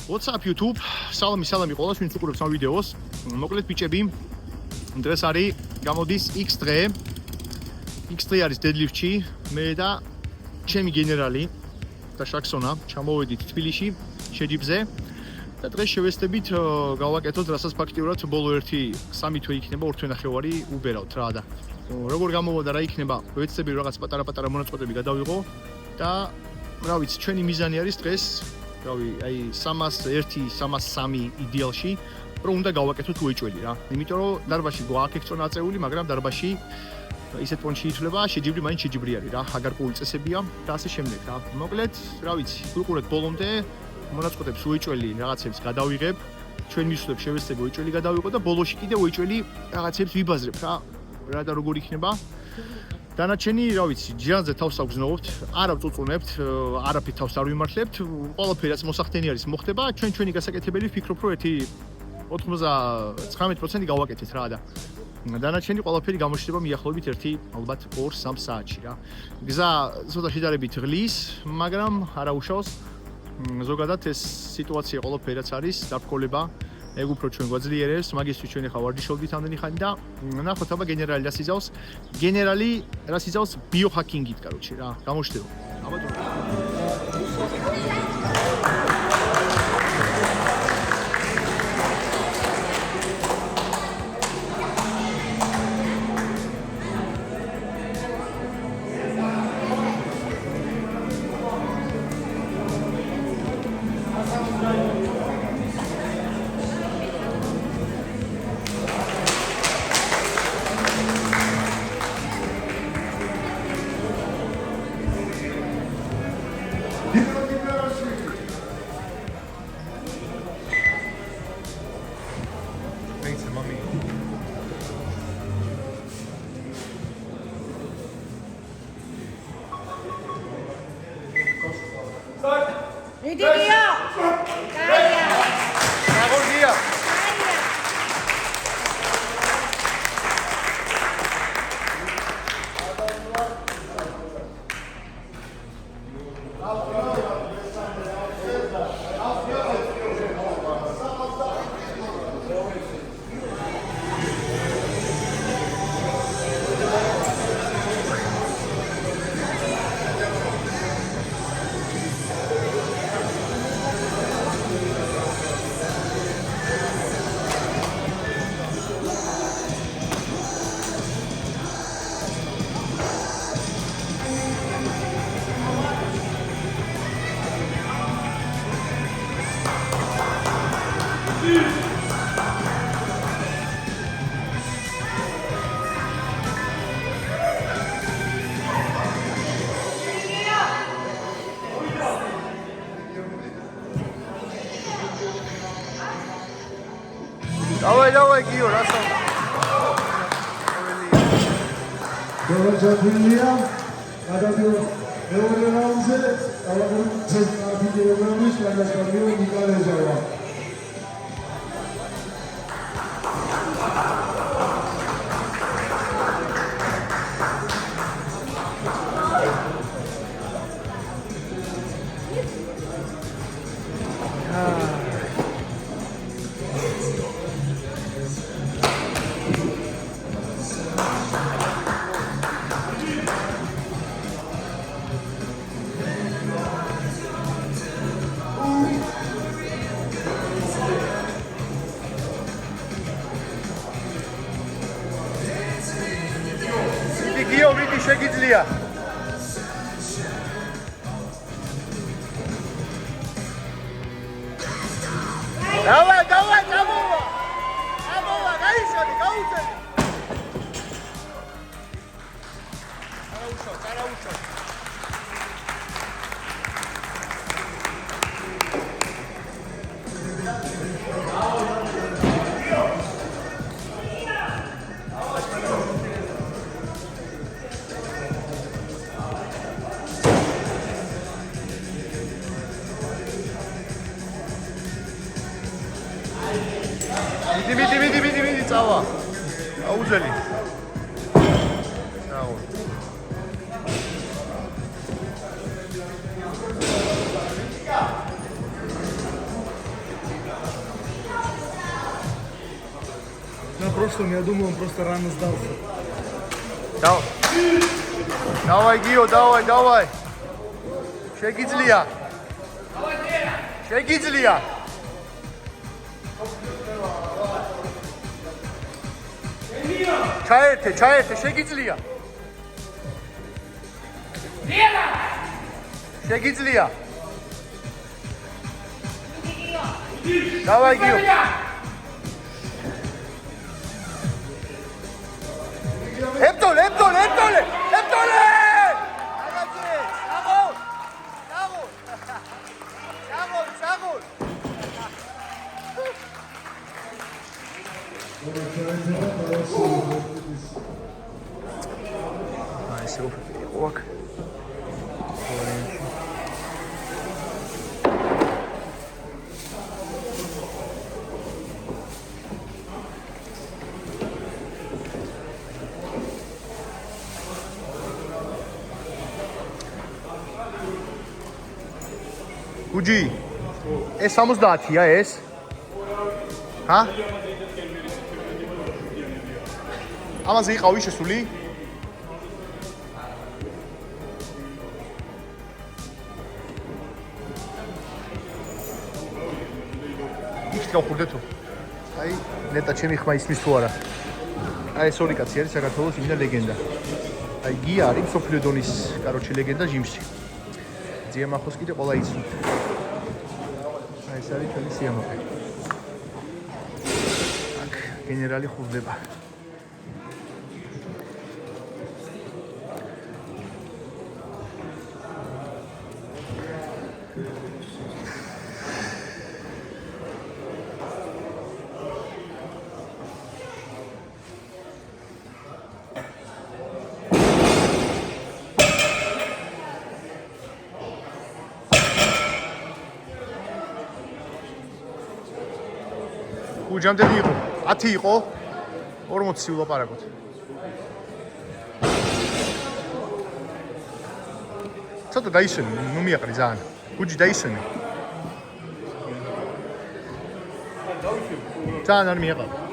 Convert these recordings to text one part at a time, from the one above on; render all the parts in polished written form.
What's up YouTube? Salami ყველას ვინც უყურებს ამ ვიდეოს. Მოკლედ ბიჭები, დღეს არის გამოდის X დღე. X დღე არის deadlift-ში. მე და ჩემი გენერალი და შაქსონა ჩამოვედით თბილისში შეჯიბზე და დღეს შევესწრებით გავაკეთოთ, რასაც ფაქტიურად ბოლო 1-3 თვე იქნება 2 თვე ნახევარი უბერავთ რა და როგორ გამოვიდა რა იქნება, ვეცდები რაღაც პატარა მონაწყვეტები გადავიღო და რა ვიცი, ჩვენი მიზანი არის დღეს რავი, აი 301-303 იდეალში, რომ უნდა გავაკეთოთ უეჭველი რა. იმიტომ რომ დარბაზში გვაქვს ექცო ნაწეული, მაგრამ დარბაზში ისეთ პონჩი ითვლება, შეჯიბრი მაინც შეჯიბრი არის რა, აგარკული წესებია და ასე შემდეგ რა. მოკლედ, რა ვიცი, ვიყურეთ ბოლომდე, მონაწყვეტებს უეჭველი რაღაცებს გადავიღებ, ჩვენ მისვლებს შევესწრებ უეჭველი გადავიღო და ბოლოში კიდე უეჭველი რაღაცებს ვიბაზრებ რა. რა და როგორ იქნება? დანარჩენი, რა ვიცი, ჯიანზე თავს აგზნობთ, არ ავწუწუნებთ, არაფრით თავს არ ვიმართლებთ, ყველაფერი რაც მოსახდენი არის მოხდება, ჩვენი გასაკეთებელი ვფიქრობ, რომ 99% გავაკეთეთ რა და დანარჩენი ყველაფერი გამოჩნდება მიახლოებით 1 ალბათ 2-3 საათში რა. გზა ცოტა შედარებით ღლის, მაგრამ არა უშავს. ზოგადად ეს სიტუაცია ყველაფერაც არის, დაბრკოლება ეგ უფრო ჩვენ გვაძლიერებს, მაგისთვის ჩვენ ახლა ვარჯიშობდით ამდენი ხანი და ნახოთ აბა გენერალი რას იზავს. გენერალი რას იზავს ბიოჰაკინგით, короче რა, გამოჩნდება. აბა Давай, Гио, раз он. Добрый Гио, видишь, შეგიძლია. Давай, გამოვა. Გამოვა, გაიშალე, გაუწევი. არა უშავს. მიდი, წავა. აუძელი. წავა. прошлом, я думал, он просто рано сдался. Давай, Гио, давай. Шегизлия. Ჩაერთე, შეგიძლია. Давай, Гио. ებტოლე. საღოლ. აი, შეუფიქრე იყო აქ. გუჯი ეს 70-ია ეს? ჰა? ამაზე იყავი შესული? იქ გავხურდე თუ? აი, ნეტა ჩემი ხმა ისმის თუ არა. აი, ეს ორი კაცი არის საქართველოს იმენა ლეგენდა. აი, გია არის მსოფლიო დონის, კაროჩი ლეგენდა ჟიმში. ძიემახოს კიდე ყველა იცნობს. აი, ეს არის ჩვენი სიამაყე. აქ გენერალი ხურდება. გუჯამდე იყო 10 იყო 40 ვილაპარაკოთ ცოტა დაისვენი ნუ მიაყრი ძალიან გუჯი დაისვენი ძალიან არ მიაყრი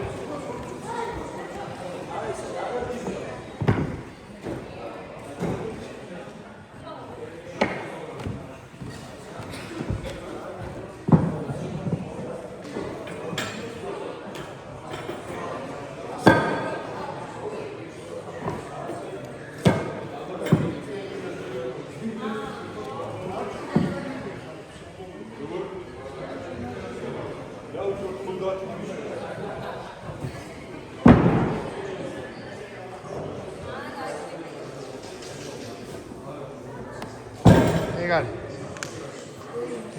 ეგარი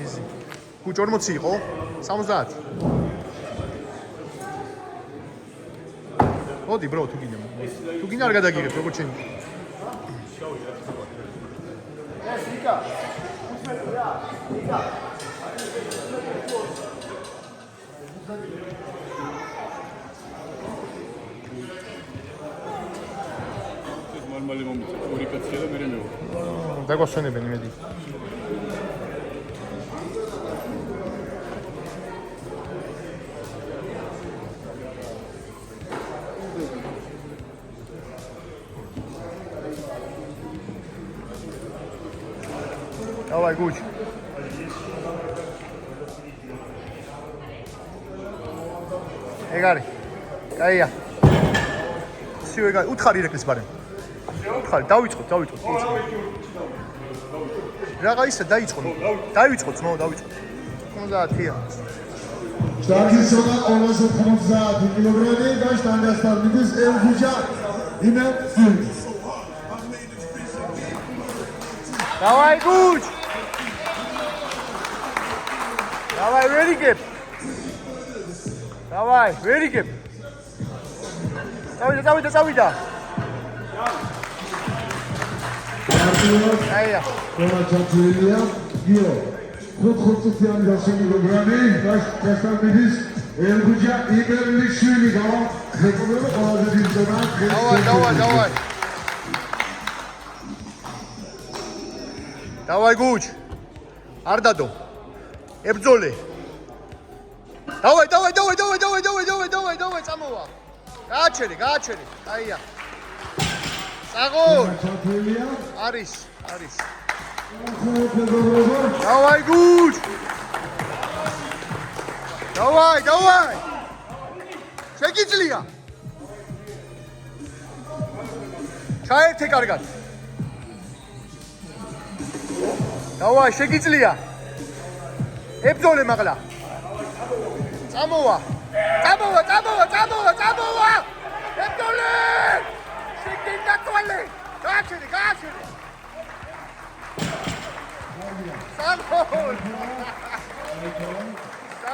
იზი გუჯ 40 იყო 70 მოდი ბრო თუ გინდა არ გადაგიღებ როგორც შენ ეს იკა მალე მომიწევ ორი კაცია და მერე მეო დაგვასვენებენ იმედი Давай, Гуч. ეგარი. კაია. სიო ეგარი. უთხარი რეკლის ბარემ. უთხარი, დავიწყოთ. რაღა ისე დაიწყოთ, ნო, დავიწყოთ. 50-ია. Starkis sogar almost 50 kilogrami და სტანდარტის ელგუჯა იმენ ის. Давай, Гуч. Давай, верикеп. Წავიდა. Აია. Კონაჩატვილია, გიო. 500 kilogrami და სტანდარტის ელგუჯა იმერლიშვილი გავა. ზეკობრივი ყველაზე დიდი ზონა. Давай. Давай, Гуч. არ დადო. ებძოლე. Давай, წამოვა. გააჩერე. აია. წაღო. ჩათვლილია. არის. მეგობრებო, Давай, gut! Давай! შეგიძლია. ჩაერთე კარგად. Давай, შეგიძლია. ებრძოლე მაღლა. წამოვა. ებრძოლე! შეგინდა თვალე. გააჩერე.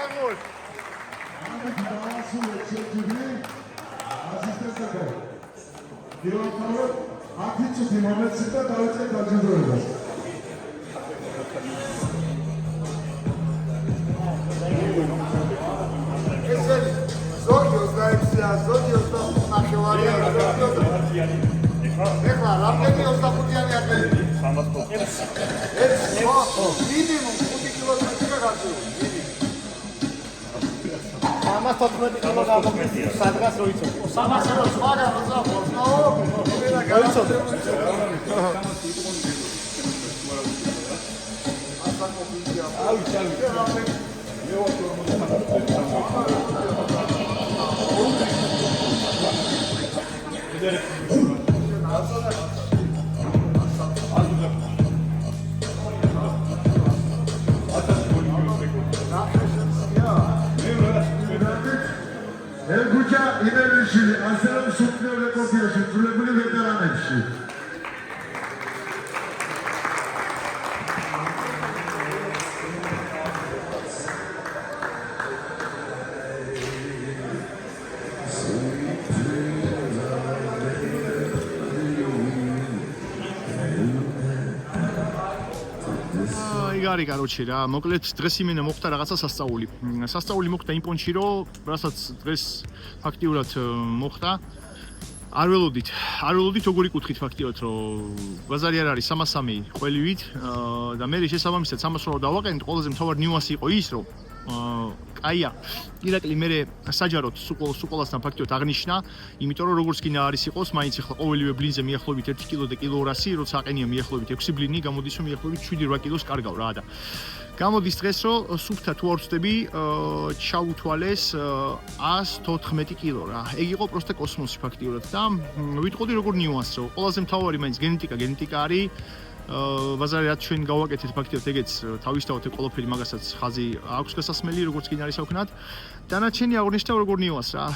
Sangol! ეხლა რამდენი 25-იანი აკელები? 300. მინიმუმ 5 კილომეტრია გაწევი. 314 კილო გამოგეცი. სადღაც რო იცოდი. 300 სხვა გაზაფხულს, ნო? მე გაიცოდი. ელგუჯა იმერლიშვილი ასევე მსოფლიო რეკორდიაში ძულებული ვეტერანებში. იგარი კაროჩი რა, მოკლედ დღეს იმენა მოხდა რაღაცა სასწაული. სასწაული მოხდა იმ პონჩი, რომ რასაც დღეს ფაქტიურად მოხდა. არ ველოდით როგორი კუთხით ფაქტიურად, რომ ბაზარი არ არის 303 ყველივით და მე შესაბამისად 300 დავაყენეთ, ყველაზე მთავარი ნიუანსი იყო ის, რომ აია, ირაკლი მე საჯაროდ სუკოლასთან ფაქტიურად აღნიშნა, იმიტომ რომ როგორც კი არის იყოს, მაინც ახლა ყოველივე ბლინზე მიახლოებით 1 კილო და კილო 200, როცა აყენია მიახლოებით 6 ბლინი, გამოდის რომ მიახლოებით 7-8 კილოს კარგავ რა და გამოდის დღეს რომ სუფთა თუ არ ვწდები, ჩაუთვალეს 114 კილო რა. ეგ იყო პროსტა კოსმოსი ფაქტიურად და ვიტყოდი როგორ ნიუანსს, რომ ყველაზე მთავარი მაინც გენეტიკა არის. ბაზარი რაც ჩვენ გავაკეთეთ ფაქტიურად ეგეც თავისთავად ყველაფერი მაგასაც ხაზი აქვს გასასმელი როგორც კი არის აუქნათ. დანარჩენი აღნიშნა როგორ ნიუანსს რა.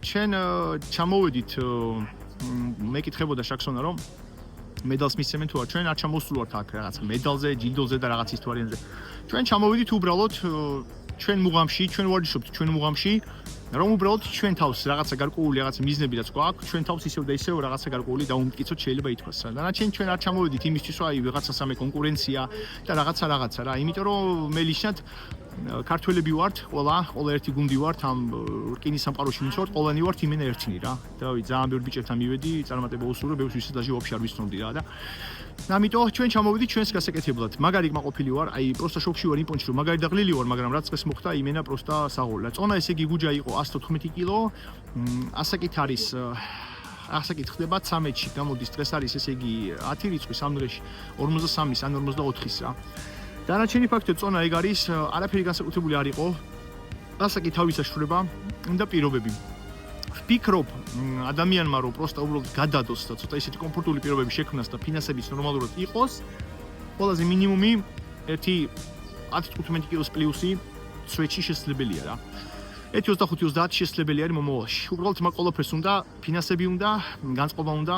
ჩვენ ჩამოვედით მეკითხებოდა შაქსონა რომ медалს მისცემენ თუ არ ჩვენ არ ჩამოსულვართ აქ რაღაც медалზე, ჯილდოზე და რაღაც ისტორიაზე. ჩვენ ჩამოვედით უბრალოდ ჩვენ მუღამში, ჩვენ ვარჯიშობთ ჩვენ მუღამში, რომ უბრალოდ ჩვენ თავს რაღაცა გარკვეული რაღაც მიზნები რაც გვაქვს, ჩვენ თავს ისევ და ისევ რაღაცა გარკვეული დაუმტკიცოთ შეიძლება ითქვას. დანარჩენი ჩვენ არ ჩამოვედით იმისთვის, რომ აი რაღაცა სამე კონკურენცია და რაღაცა რა, იმიტომ რომ მე ნიშნად ქართველები ვართ, ყველა ერთი გუნდი ვართ ამ რკინის სამყაროში მიცვართ, ყველანი ვართ იმენა ერთნი რა. და ძალიან ბევრი ბიჭებთან მივედი, წარმატება უსურვე, ბევრს ვისაც დაჟე ვაფშე არ ვიცნობდი რა და ამიტომ ჩვენ ჩამოვედით ჩვენს გასაკეთებლად. მაგარი კმაყოფილი ვარ, აი პროსტა შოქში ვარ იმ პონჩი რომ მაგარი დაღლილი ვარ, მაგრამ რაც დღეს მოხდა იმენა პროსტა საღოლა. წონა ესე იგი გუჯა იყო 114 კილო, ასაკით არის ასაკით ხდება 13-ში, გამოდის დღეს არის ესე იგი 10 რიცხვის ამ დღეში 43-ის ან 44-ის რა. დანარჩენი ფაქტია წონა ეგ არის, არაფერი განსაკუთრებული არ იყო. ასაკი თავისაშრება და პირობები. ვფიქრობ ადამიანმა რომ პროსტა უბრალოდ გადადოს და ცოტა ისეთი კომფორტული პირობები შექმნას და ფინანსებიც ნორმალურად იყოს, ყველაზე მინიმუმი 10-15 კილოს პლუსი სვეჩი შესაძლებელია რა. 1.25-30 შესაძლებელი არის მომავალში. უბრალოდ მაგ ყველაფერს უნდა ფინანსები უნდა, განწყობა უნდა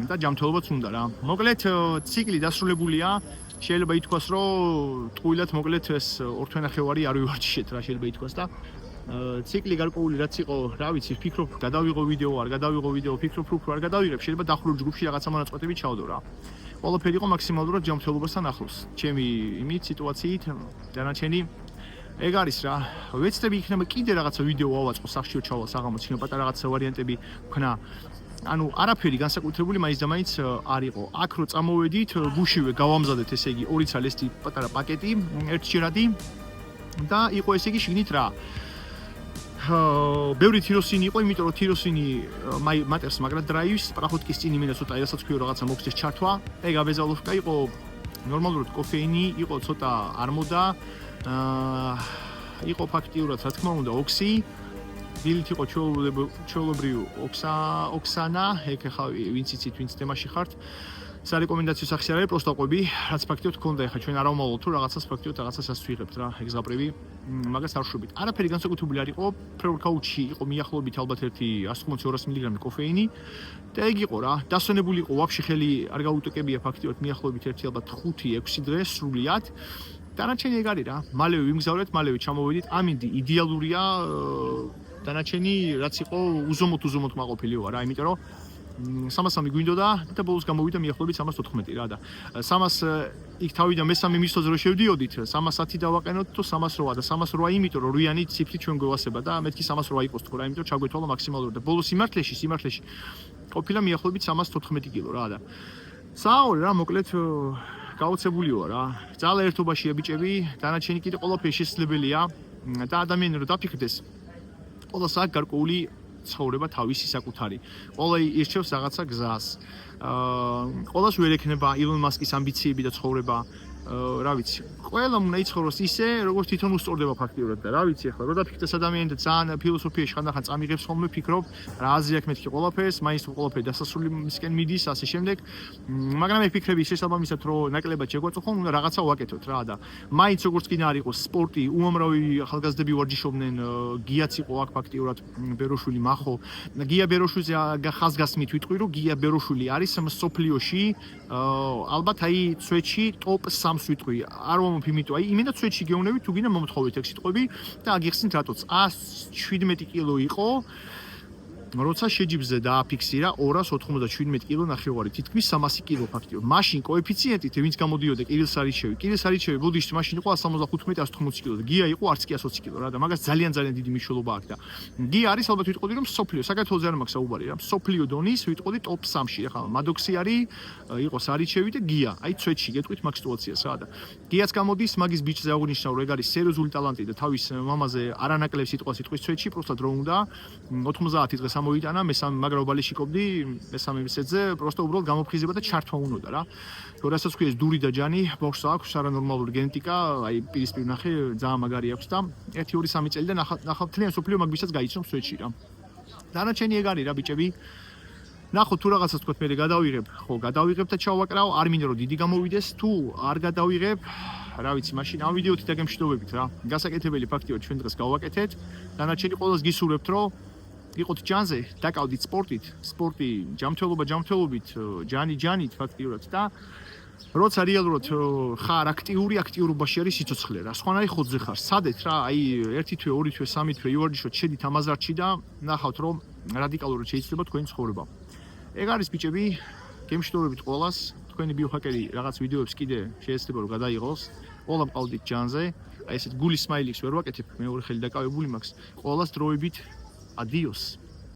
და ჯანმრთელობაც უნდა რა. მოკლედ ციკლი დასრულებულია. შეიძლება ითქვას რომ ტყუილად მოკლედ ეს 2 თვენახევარი არ ვივარჯიშეთ რა შეიძლება ითქვას და ციკლი გარკვეული რაც იყო, რა ვიცი, ვფიქრობ, გადავიღო ვიდეო, არ გადავიღო ვიდეო, ვფიქრობ, რომ არ გადავიღებ, შეიძლება დახურულ ჯგუფში რაღაცა მონაწყვეტები ჩავდო რა. ყველაფერი იყო მაქსიმალურად ჯანმრთელობასთან ახლოს. ჩემი იმით სიტუაციით დანარჩენი ეგ არის რა. ვეცდები იქნება კიდე რაღაცა ვიდეო ავაწყო, სახშიო ჩავალ საღამოც, იქნება პატარა რაღაცა ვარიანტები ვქნა. ანუ არაფერი განსაკუთრებული მაინც და მაინც არ იყო. აქ რო წამოვედით, გუშივე გავამზადეთ ესე იგი 2 ცალესტი პატარა პაკეტი, ერთჯერადი და იყო ესე იგი შიგნით რა. ბევრი თიროსინი იყო, იმიტომ რომ თიროსინი მატერს მაგრად დრაივს, პრახოტკის წინ იმენა ცოტა რასაც ქვია რაღაცა მოხდეს ჩართვა. ეგ აბეზალოვკა იყო ნორმალურად კოფეინი, იყო ცოტა არ მოდა. იყო ფაქტიურად, რა თქმა უნდა, ოქსი. დილით იყო ჩვეულებრივი ოქსანა, ეგ ხა ვინც იცით, ვინც თემაში ხართ. სარეკომენდაციო სახში არის პროსტა ყვები, რაც ფაქტიურად ქონდა ეხა ჩვენ არ ავმოვალთ თუ რაღაცას ფაქტიურად რაღაცას ვიღებთ რა, ეგ ზაპრივი მაგას არ შვებით. არაფერი განსაკუთრებული არ იყო, პრე-ვორკაუტში იყო მიახლოებით ალბათ ერთი 150-200 მგ კოფეინი და ეგ იყო რა, დასვენებული იყო ვაფშე ხელი არ გაუტეკებია ფაქტიურად მიახლოებით ერთი ალბათ 5-6 დღე სრულიად. დანარჩენი ეგ არის რა, მალევე ვიმგზავრეთ, მალევე ჩამოვედით, ამინდი იდეალურია, დანარჩენი რაც იყო უზომოდ მაყოფილი ვარ რა, იმიტომ რომ 300 გვინდოდა და ბოლოს გამოვიდა მიახლოებით 314 რა და 300 იქ თავიდან მესამე მისოზე რო შევდიოდით 310 დავაყენოთ თუ 308 და 308 იმიტომ რომ რუიანი ციფრი ჩვენ გვევასება და მეთქი 308 იყოს თქო რა იმიტომ რომ ჩაგვეთვალა მაქსიმალურად და ბოლოს სიმართლეში ყოფილა მიახლოებით 314 კილო რა და საავე რა მოკლედ გაოცებული ვარ რა ძალა ერთობაშია ბიჭები დანარჩენი კიდე ყველაფერი შესაძლებელია და ადამიანი რო დაფიქრდეს ყველა საკ გარკვეული ცხოვრება თავისი საკუთარი. ყველა ირჩევს რაღაცა გზას. ყველას ვერ ექნება ილონ მასკის ამბიციები და ცხოვრება. რა ვიცი. ყველა უნდა იცხოვროს ისე, როგორც თვითონ უსწორდება ფაქტიურად და რა ვიცი ახლა, რო დაფიქრდეს ადამიანი და ძალიან ფილოსოფიაში ხანდახან წამიღებს ხოლმე ფიქრობ, რა აზრი აქვს მეთქი ყველაფერს, მაინც ყველაფერი დასასრულისკენ მიდის, ასე შემდეგ. მაგრამ მე ფიქრები შესაბამისად რომ ნაკლებად შეგვაწუხონ, უნდა რაღაცა ვაკეთოთ რა და მაინც როგორც კი არ იყოს სპორტი, უამრავი ახალგაზრდები ვარჯიშობდნენ, გიაც იყო აქ ფაქტიურად ბეროშვილი მახო. გია ბეროშვილზე ხაზგასმით ვიტყვი, რომ გია ბეროშვილი არის მსოფლიოში ალბათ აი ცვეთში ტოპ 3-ს ვიტყვი. არ ვამბობ იმიტომ, აი იმენა ცვეთში გეუნები თუ გინდა მომთხოვეთ ეგ სიტყვები და აგიხსნით რატოც 117 კილო იყო როცა შეჯიბზე დააფიქსირა 297 კილო ნახევარი, თითქმის 300 კილო ფაქტიურად. მაშინ კოეფიციენტით ვინც გამოდიოდა კირილ სარიჩევი ბუდისტი მაშინ იყო 175-180 კილო და გია იყო არც კი 120 კილო რა და მაგას ძალიან დიდი მნიშვნელობა აქვს და გია არის ალბათ ვიტყოდი რომ სოფლიო საქართველოს არ მაქვს საუბარი რა სოფლიო დონის ვიტყოდი ტოპ 3-ში ახლა მადოქსი არის იყო სარიჩევი და გია აი ცვეთში გეტყვით მაგ სიტუაციას რა და გიაც გამოდის მაგის ბიჭზე აღნიშნა რომ ეგ არის სერიოზული ტალანტი და თავის მამაზე არანაკლებ სიტყვას იტყვის ცვეთში პროსტად რო უნდა 90 დღეს მოიტანა მესამე მაგრაობალი შიკობდი მესამე მისეძე პროსტა უბრალოდ გამოფხიზება და ჩართვა უნდა რა თუ რასაც ქვია დური და ჯანი ბოქს აქვს არანორმალური გენეტიკა აი პირისპირ ნახე ძალიან მაგარი აქვს და 1-2-3 წელი და ნახავ თლიან სოფლიო მაგბისაც გაიცნობს სვეთში რა დანარჩენი ეგ არის რა ბიჭები ნახოთ თუ რაღაცას თქვათ მე გადავიღებ ხო გადავიღებ და ჩავაკრავ არ მინდა რომ დიდი გამოვიდეს თუ არ გადავიღებ რა ვიცი მაშინ ამ ვიდეოთი დაგემშვიდობებით რა გასაკეთებელი ფაქტია ჩვენ დღეს გავაკეთეთ დანარჩენი ყველას გისურვებთ რომ იყოთ ჯანზე, დაკავდით სპორტი ჯანმრთელობით, ჯანით ფაქტიურად და როცა რეალურად ხარ აქტიურობაში არის სიცოცხლე რა. სხვანაირი ხოძზე ხარ. სადეთ რა, აი 1 თვე, 2 თვე, 3 თვე ივარჯიშოთ, შედით ამ აზარტში და ნახავთ რომ რადიკალურად შეიძლება თქვენი ცხოვრება. ეგ არის ბიჭები, გემშვიდობებით ყველას. თქვენი ბიოჰაკერი რაღაც ვიდეოებს კიდე შეიძლება რომ გადაიღოს. ყველა მყავდით ჯანზე. აი ესეთ გულის სმაილიks ვერ ვაკეთებ, მეორე ხელი დაკავებული მაქვს. ყველას დროებით Adiós.